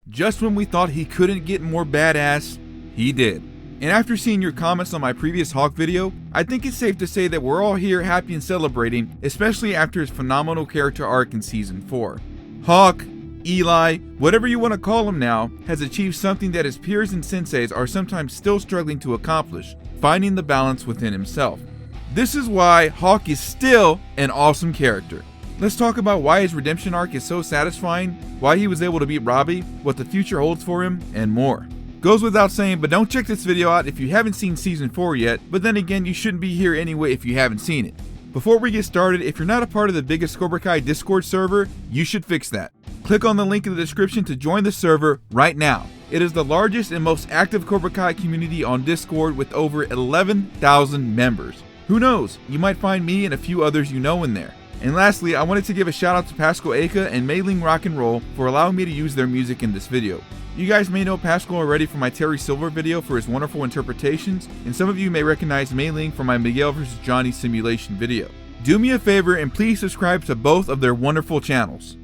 Just when we thought he couldn't get more badass, he did. And after seeing your comments on my previous Hawk video, I think it's safe to say that we're all here happy and celebrating, especially after his phenomenal character arc in Season 4. Hawk, Eli, whatever you want to call him now, has achieved something that his peers and senseis are sometimes still struggling to accomplish, finding the balance within himself. This is why Hawk is still an awesome character. Let's talk about why his redemption arc is so satisfying, why he was able to beat Robbie, what the future holds for him, and more. Goes without saying, but don't check this video out if you haven't seen Season 4 yet, but then again, you shouldn't be here anyway if you haven't seen it. Before we get started, if you're not a part of the biggest Cobra Kai Discord server, you should fix that. Click on the link in the description to join the server right now. It is the largest and most active Cobra Kai community on Discord with over 11,000 members. Who knows, you might find me and a few others you know in there. And lastly, I wanted to give a shout out to Pascal Aka and Mei Ling Rock and Roll for allowing me to use their music in this video. You guys may know Pascal already from my Terry Silver video for his wonderful interpretations, and some of you may recognize Mei Ling from my Miguel vs. Johnny simulation video. Do me a favor and please subscribe to both of their wonderful channels.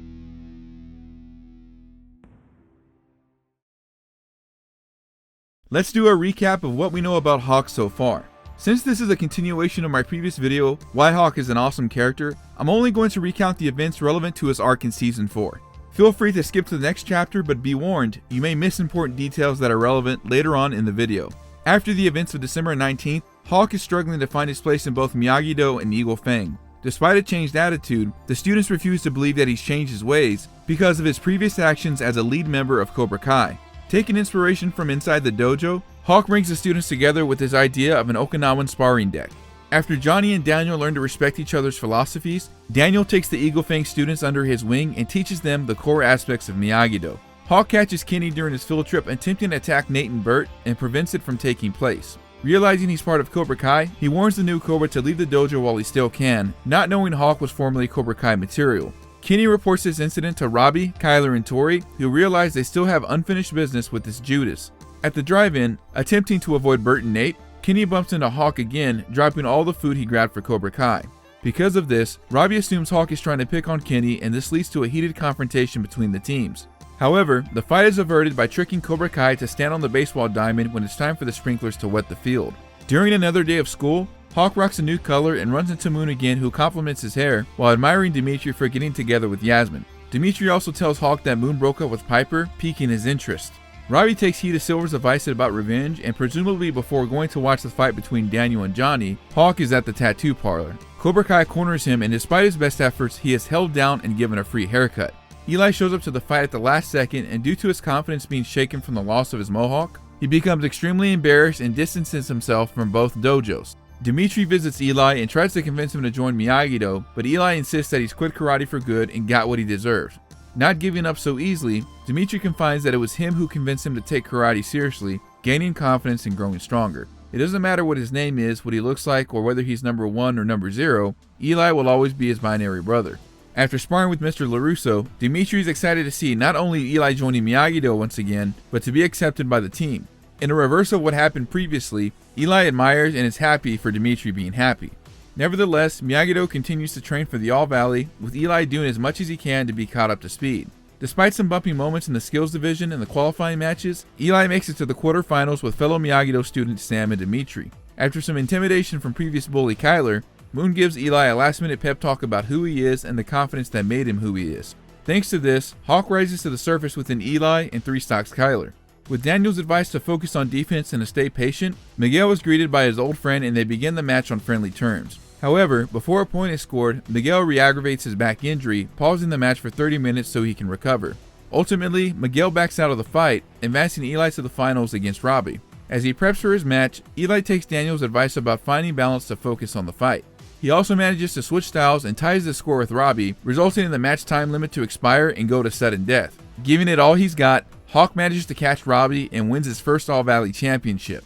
Let's do a recap of what we know about Hawk so far. Since this is a continuation of my previous video, why Hawk is an awesome character, I'm only going to recount the events relevant to his arc in Season 4. Feel free to skip to the next chapter, but be warned, you may miss important details that are relevant later on in the video. After the events of December 19th, Hawk is struggling to find his place in both Miyagi-Do and Eagle Fang. Despite a changed attitude, the students refuse to believe that he's changed his ways because of his previous actions as a lead member of Cobra Kai. Taking inspiration from inside the dojo, Hawk brings the students together with his idea of an Okinawan sparring deck. After Johnny and Daniel learn to respect each other's philosophies, Daniel takes the Eagle Fang students under his wing and teaches them the core aspects of Miyagi-Do. Hawk catches Kenny during his field trip attempting to attack Nate and Bert and prevents it from taking place. Realizing he's part of Cobra Kai, he warns the new Cobra to leave the dojo while he still can, not knowing Hawk was formerly Cobra Kai material. Kenny reports this incident to Robbie, Kyler, and Tori, who realize they still have unfinished business with this Judas. At the drive-in, attempting to avoid Bert and Nate, Kenny bumps into Hawk again, dropping all the food he grabbed for Cobra Kai. Because of this, Robbie assumes Hawk is trying to pick on Kenny, and this leads to a heated confrontation between the teams. However, the fight is averted by tricking Cobra Kai to stand on the baseball diamond when it's time for the sprinklers to wet the field. During another day of school, Hawk rocks a new color and runs into Moon again, who compliments his hair while admiring Dimitri for getting together with Yasmin. Dimitri also tells Hawk that Moon broke up with Piper, piquing his interest. Robbie takes heed of Silver's advice about revenge, and presumably before going to watch the fight between Daniel and Johnny, Hawk is at the tattoo parlor. Cobra Kai corners him, and despite his best efforts, he is held down and given a free haircut. Eli shows up to the fight at the last second, and due to his confidence being shaken from the loss of his mohawk, he becomes extremely embarrassed and distances himself from both dojos. Dimitri visits Eli and tries to convince him to join Miyagi-Do, but Eli insists that he's quit karate for good and got what he deserves. Not giving up so easily, Dimitri confides that it was him who convinced him to take karate seriously, gaining confidence and growing stronger. It doesn't matter what his name is, what he looks like, or whether he's number 1 or number 0, Eli will always be his binary brother. After sparring with Mr. LaRusso, Dimitri is excited to see not only Eli joining Miyagi-Do once again, but to be accepted by the team. In a reverse of what happened previously, Eli admires and is happy for Dimitri being happy. Nevertheless, Miyagi-Do continues to train for the All Valley, with Eli doing as much as he can to be caught up to speed. Despite some bumpy moments in the skills division and the qualifying matches, Eli makes it to the quarterfinals with fellow Miyagi-Do students Sam and Dimitri. After some intimidation from previous bully Kyler, Moon gives Eli a last-minute pep talk about who he is and the confidence that made him who he is. Thanks to this, Hawk rises to the surface within Eli and 3 stocks Kyler. With Daniel's advice to focus on defense and to stay patient, Miguel is greeted by his old friend and they begin the match on friendly terms. However, before a point is scored, Miguel re-aggravates his back injury, pausing the match for 30 minutes so he can recover. Ultimately, Miguel backs out of the fight, advancing Eli to the finals against Robbie. As he preps for his match, Eli takes Daniel's advice about finding balance to focus on the fight. He also manages to switch styles and ties the score with Robbie, resulting in the match time limit to expire and go to sudden death. Giving it all he's got, Hawk manages to catch Robbie and wins his first All Valley championship.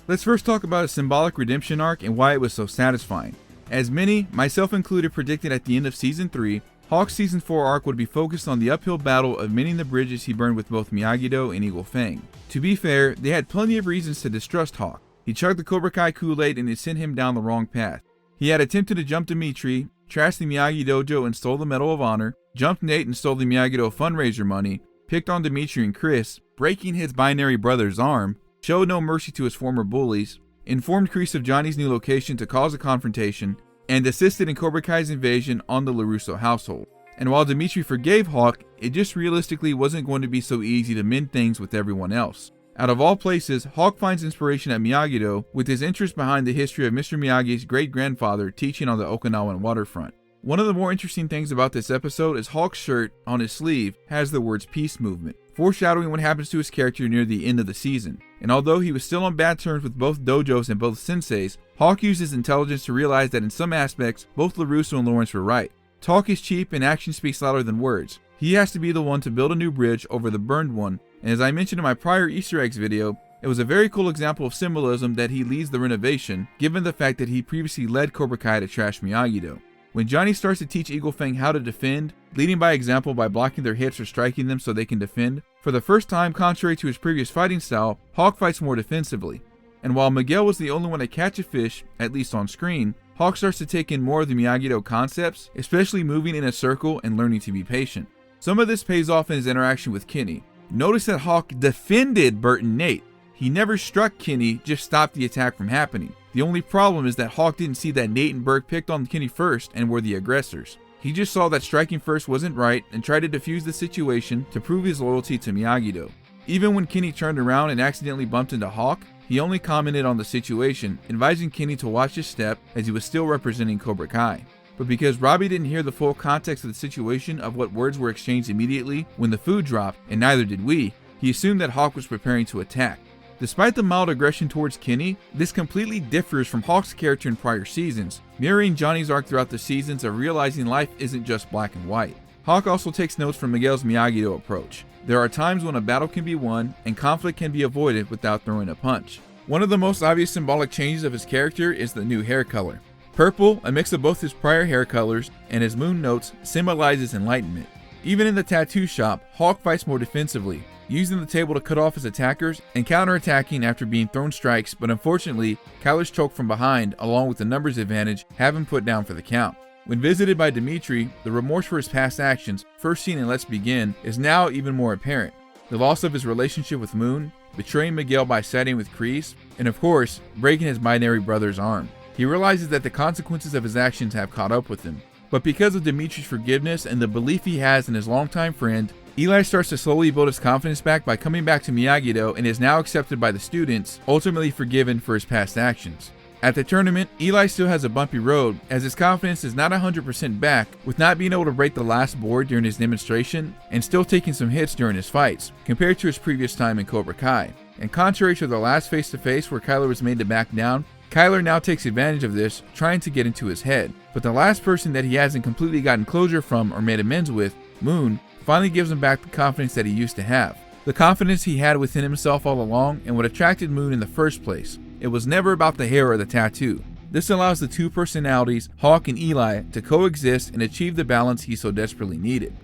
Let's first talk about a symbolic redemption arc and why it was so satisfying. As many, myself included, predicted at the end of Season 3, Hawk's Season 4 arc would be focused on the uphill battle of mending the bridges he burned with both Miyagi-Do and Eagle Fang. To be fair, they had plenty of reasons to distrust Hawk. He chugged the Cobra Kai Kool-Aid and it sent him down the wrong path. He had attempted to jump Dimitri, trashed the Miyagi Dojo and stole the Medal of Honor. jumped Nate and stole the Miyagi-Do fundraiser money, picked on Dimitri and Chris, breaking his binary brother's arm, showed no mercy to his former bullies, informed Kreese of Johnny's new location to cause a confrontation, and assisted in Cobra Kai's invasion on the LaRusso household. And while Dimitri forgave Hawk, it just realistically wasn't going to be so easy to mend things with everyone else. Out of all places, Hawk finds inspiration at Miyagi-Do with his interest behind the history of Mr. Miyagi's great-grandfather teaching on the Okinawan waterfront. One of the more interesting things about this episode is Hawk's shirt on his sleeve has the words Peace Movement, foreshadowing what happens to his character near the end of the season. And although he was still on bad terms with both dojos and both senseis, Hawk used his intelligence to realize that in some aspects, both LaRusso and Lawrence were right. Talk is cheap and action speaks louder than words. He has to be the one to build a new bridge over the burned one, and as I mentioned in my prior Easter eggs video, it was a very cool example of symbolism that he leads the renovation, given the fact that he previously led Cobra Kai to trash Miyagi-Do. When Johnny starts to teach Eagle Fang how to defend, leading by example by blocking their hits or striking them so they can defend, for the first time contrary to his previous fighting style, Hawk fights more defensively. And while Miguel was the only one to catch a fish, at least on screen, Hawk starts to take in more of the Miyagi-Do concepts, especially moving in a circle and learning to be patient. Some of this pays off in his interaction with Kenny. Notice that Hawk defended Burt and Nate. He never struck Kenny, just stopped the attack from happening. The only problem is that Hawk didn't see that Nate and Burt picked on Kenny first and were the aggressors. He just saw that striking first wasn't right and tried to defuse the situation to prove his loyalty to Miyagi-Do. Even when Kenny turned around and accidentally bumped into Hawk, he only commented on the situation, advising Kenny to watch his step as he was still representing Cobra Kai. But because Robbie didn't hear the full context of the situation of what words were exchanged immediately when the food dropped, and neither did we, he assumed that Hawk was preparing to attack. Despite the mild aggression towards Kenny, this completely differs from Hawk's character in prior seasons, mirroring Johnny's arc throughout the seasons of realizing life isn't just black and white. Hawk also takes notes from Miguel's Miyagi-Do approach. There are times when a battle can be won and conflict can be avoided without throwing a punch. One of the most obvious symbolic changes of his character is the new hair color. Purple, a mix of both his prior hair colors and his moon notes, symbolizes enlightenment. Even in the tattoo shop, Hawk fights more defensively, using the table to cut off his attackers and counterattacking after being thrown strikes, but unfortunately, Kyler's choke from behind, along with the numbers advantage, have him put down for the count. When visited by Dimitri, the remorse for his past actions, first seen in Let's Begin, is now even more apparent. The loss of his relationship with Moon, betraying Miguel by siding with Kreese, and of course, breaking his binary brother's arm. He realizes that the consequences of his actions have caught up with him. But because of Dimitri's forgiveness and the belief he has in his longtime friend, Eli starts to slowly build his confidence back by coming back to Miyagi-Do and is now accepted by the students, ultimately forgiven for his past actions. At the tournament, Eli still has a bumpy road, as his confidence is not 100% back, with not being able to break the last board during his demonstration, and still taking some hits during his fights, compared to his previous time in Cobra Kai. And contrary to the last face-to-face where Kyler was made to back down, Kyler now takes advantage of this, trying to get into his head. But the last person that he hasn't completely gotten closure from or made amends with, Moon, finally gives him back the confidence that he used to have. The confidence he had within himself all along and what attracted Moon in the first place. It was never about the hair or the tattoo. This allows the two personalities, Hawk and Eli, to coexist and achieve the balance he so desperately needed.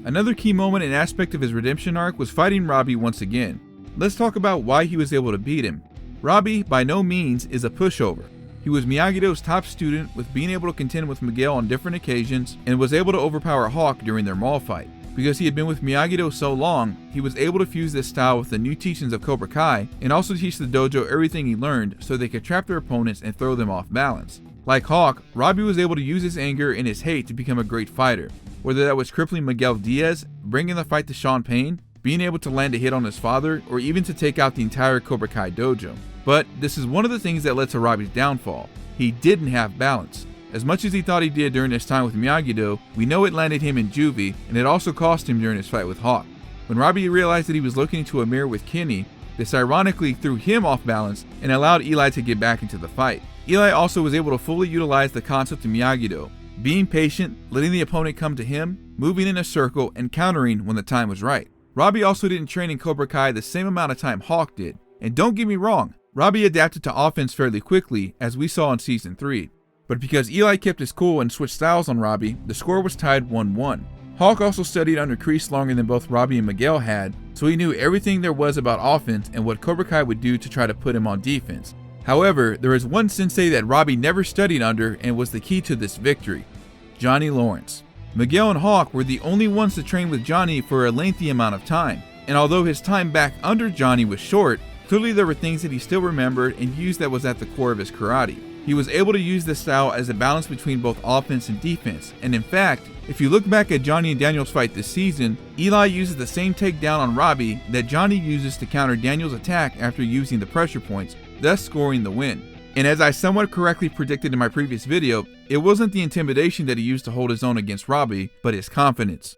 Another key moment and aspect of his redemption arc was fighting Robbie once again. Let's talk about why he was able to beat him. Robbie, by no means, is a pushover. He was Miyagi-Do's top student, with being able to contend with Miguel on different occasions, and was able to overpower Hawk during their mall fight. Because he had been with Miyagi-Do so long, he was able to fuse this style with the new teachings of Cobra Kai, and also teach the dojo everything he learned so they could trap their opponents and throw them off balance. Like Hawk, Robbie was able to use his anger and his hate to become a great fighter. Whether that was crippling Miguel Diaz, bringing the fight to Sean Payne, being able to land a hit on his father, or even to take out the entire Cobra Kai dojo. But this is one of the things that led to Robbie's downfall. He didn't have balance. As much as he thought he did during his time with Miyagi-Do, we know it landed him in juvie, and it also cost him during his fight with Hawk. When Robbie realized that he was looking into a mirror with Kenny, this ironically threw him off balance and allowed Eli to get back into the fight. Eli also was able to fully utilize the concept of Miyagi-Do, being patient, letting the opponent come to him, moving in a circle, and countering when the time was right. Robbie also didn't train in Cobra Kai the same amount of time Hawk did. And don't get me wrong, Robbie adapted to offense fairly quickly, as we saw in Season 3. But because Eli kept his cool and switched styles on Robbie, the score was tied 1-1. Hawk also studied under Kreese longer than both Robbie and Miguel had, so he knew everything there was about offense and what Cobra Kai would do to try to put him on defense. However, there is one sensei that Robbie never studied under and was the key to this victory. Johnny Lawrence. Miguel and Hawk were the only ones to train with Johnny for a lengthy amount of time, and although his time back under Johnny was short, clearly there were things that he still remembered and used that was at the core of his karate. He was able to use this style as a balance between both offense and defense, and in fact, if you look back at Johnny and Daniel's fight this season, Eli uses the same takedown on Robbie that Johnny uses to counter Daniel's attack after using the pressure points, thus scoring the win. And as I somewhat correctly predicted in my previous video, it wasn't the intimidation that he used to hold his own against Robbie, but his confidence.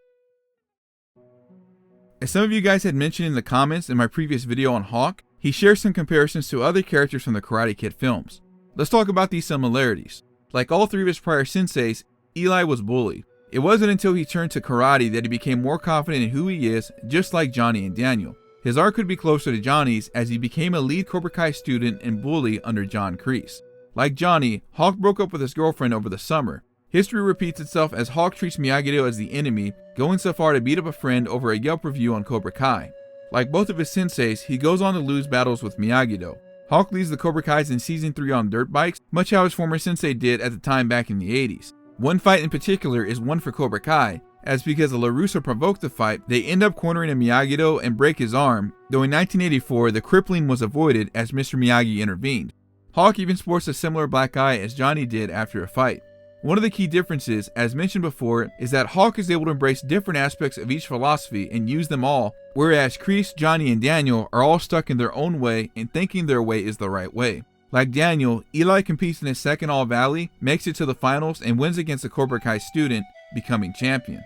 As some of you guys had mentioned in the comments in my previous video on Hawk, he shares some comparisons to other characters from the Karate Kid films. Let's talk about these similarities. Like all three of his prior senseis, Eli was bullied. It wasn't until he turned to karate that he became more confident in who he is, just like Johnny and Daniel. His arc could be closer to Johnny's as he became a lead Cobra Kai student and bully under John Kreese. Like Johnny, Hawk broke up with his girlfriend over the summer. History repeats itself as Hawk treats Miyagi-Do as the enemy, going so far to beat up a friend over a Yelp review on Cobra Kai. Like both of his senseis, he goes on to lose battles with Miyagi-Do. Hawk leads the Cobra Kais in Season 3 on dirt bikes, much how his former sensei did at the time back in the 80s. One fight in particular is one for Cobra Kai, as because LaRusso provoked the fight, they end up cornering a Miyagi-Do and break his arm, though in 1984 the crippling was avoided as Mr. Miyagi intervened. Hawk even sports a similar black eye as Johnny did after a fight. One of the key differences, as mentioned before, is that Hawk is able to embrace different aspects of each philosophy and use them all, whereas Kreese, Johnny, and Daniel are all stuck in their own way and thinking their way is the right way. Like Daniel, Eli competes in his second All Valley, makes it to the finals, and wins against a Cobra Kai student, becoming champion.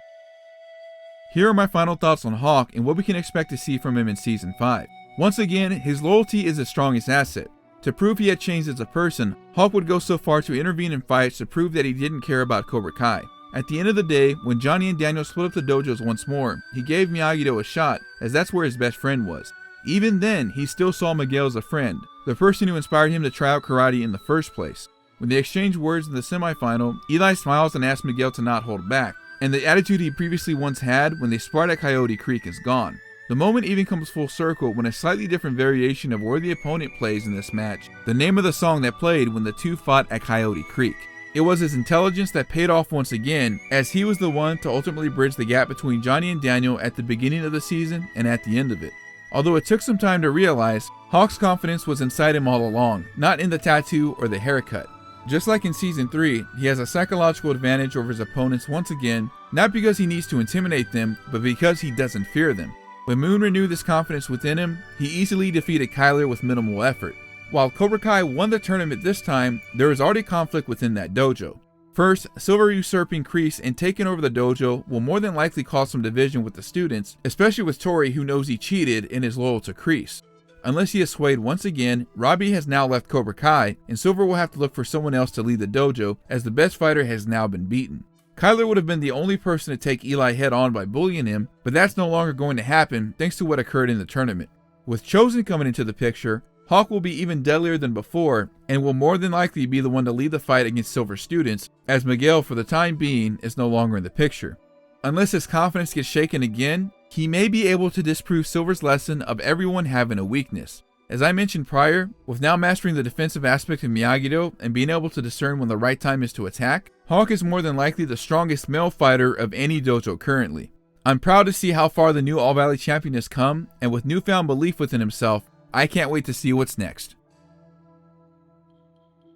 Here are my final thoughts on Hawk and what we can expect to see from him in Season 5. Once again, his loyalty is his strongest asset. To prove he had changed as a person, Hawk would go so far to intervene in fights to prove that he didn't care about Cobra Kai. At the end of the day, when Johnny and Daniel split up the dojos once more, he gave Miyagi-Do a shot, as that's where his best friend was. Even then, he still saw Miguel as a friend, the person who inspired him to try out karate in the first place. When they exchange words in the semifinal, Eli smiles and asks Miguel to not hold back, and the attitude he previously once had when they sparred at Coyote Creek is gone. The moment even comes full circle when a slightly different variation of where the opponent plays in this match, the name of the song that played when the two fought at Coyote Creek. It was his intelligence that paid off once again, as he was the one to ultimately bridge the gap between Johnny and Daniel at the beginning of the season and at the end of it. Although it took some time to realize, Hawk's confidence was inside him all along, not in the tattoo or the haircut. Just like in Season 3, he has a psychological advantage over his opponents once again, not because he needs to intimidate them, but because he doesn't fear them. When Moon renewed this confidence within him, he easily defeated Kyler with minimal effort. While Cobra Kai won the tournament this time, there was already conflict within that dojo. First, Silver usurping Kreese and taking over the dojo will more than likely cause some division with the students, especially with Tori, who knows he cheated and is loyal to Kreese. Unless he is swayed once again, Robbie has now left Cobra Kai, and Silver will have to look for someone else to lead the dojo, as the best fighter has now been beaten. Kyler would have been the only person to take Eli head on by bullying him, but that's no longer going to happen thanks to what occurred in the tournament. With Chozen coming into the picture, Hawk will be even deadlier than before, and will more than likely be the one to lead the fight against Silver students, as Miguel for the time being is no longer in the picture. Unless his confidence gets shaken again, he may be able to disprove Silver's lesson of everyone having a weakness. As I mentioned prior, with now mastering the defensive aspect of Miyagi-Do and being able to discern when the right time is to attack, Hawk is more than likely the strongest male fighter of any dojo currently. I'm proud to see how far the new All Valley champion has come, and with newfound belief within himself, I can't wait to see what's next.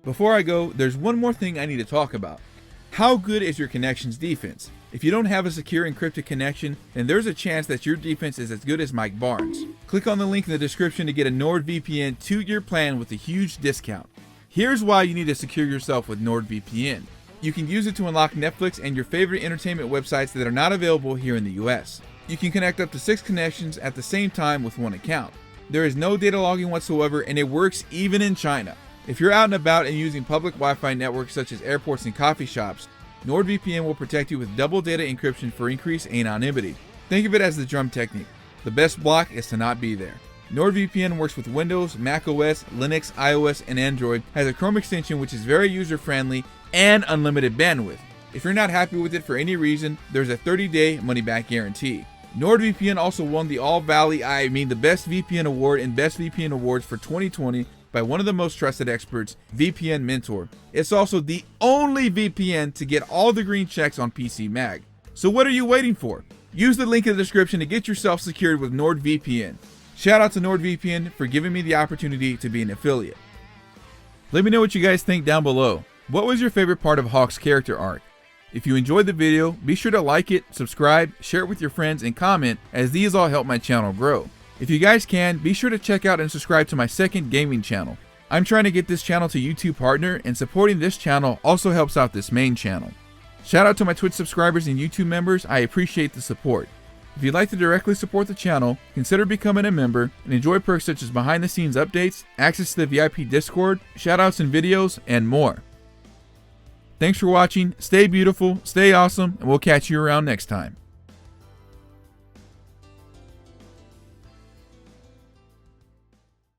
Before I go, there's one more thing I need to talk about. How good is your connection's defense? If you don't have a secure encrypted connection, then there's a chance that your defense is as good as Mike Barnes. Click on the link in the description to get a NordVPN 2-year plan with a huge discount. Here's why you need to secure yourself with NordVPN. You can use it to unlock Netflix and your favorite entertainment websites that are not available here in the US. You can connect up to 6 connections at the same time with one account. There is no data logging whatsoever, and it works even in China. If you're out and about and using public Wi-Fi networks such as airports and coffee shops, NordVPN will protect you with double data encryption for increased anonymity. Think of it as the drum technique. The best block is to not be there. NordVPN works with Windows, macOS, Linux, iOS, and Android, has a Chrome extension which is very user-friendly, and unlimited bandwidth. If you're not happy with it for any reason, there's a 30-day money-back guarantee. NordVPN also won the the Best VPN Award and Best VPN Awards for 2020 by one of the most trusted experts, VPN Mentor. It's also the only VPN to get all the green checks on PC Mag. So what are you waiting for? Use the link in the description to get yourself secured with NordVPN. Shout out to NordVPN for giving me the opportunity to be an affiliate. Let me know what you guys think down below. What was your favorite part of Hawk's character arc? If you enjoyed the video, be sure to like it, subscribe, share it with your friends, and comment, as these all help my channel grow. If you guys can, be sure to check out and subscribe to my second gaming channel. I'm trying to get this channel to YouTube partner, and supporting this channel also helps out this main channel. Shout out to my Twitch subscribers and YouTube members, I appreciate the support. If you'd like to directly support the channel, consider becoming a member and enjoy perks such as behind the scenes updates, access to the VIP Discord, shoutouts and videos, and more. Thanks for watching, stay beautiful, stay awesome, and we'll catch you around next time.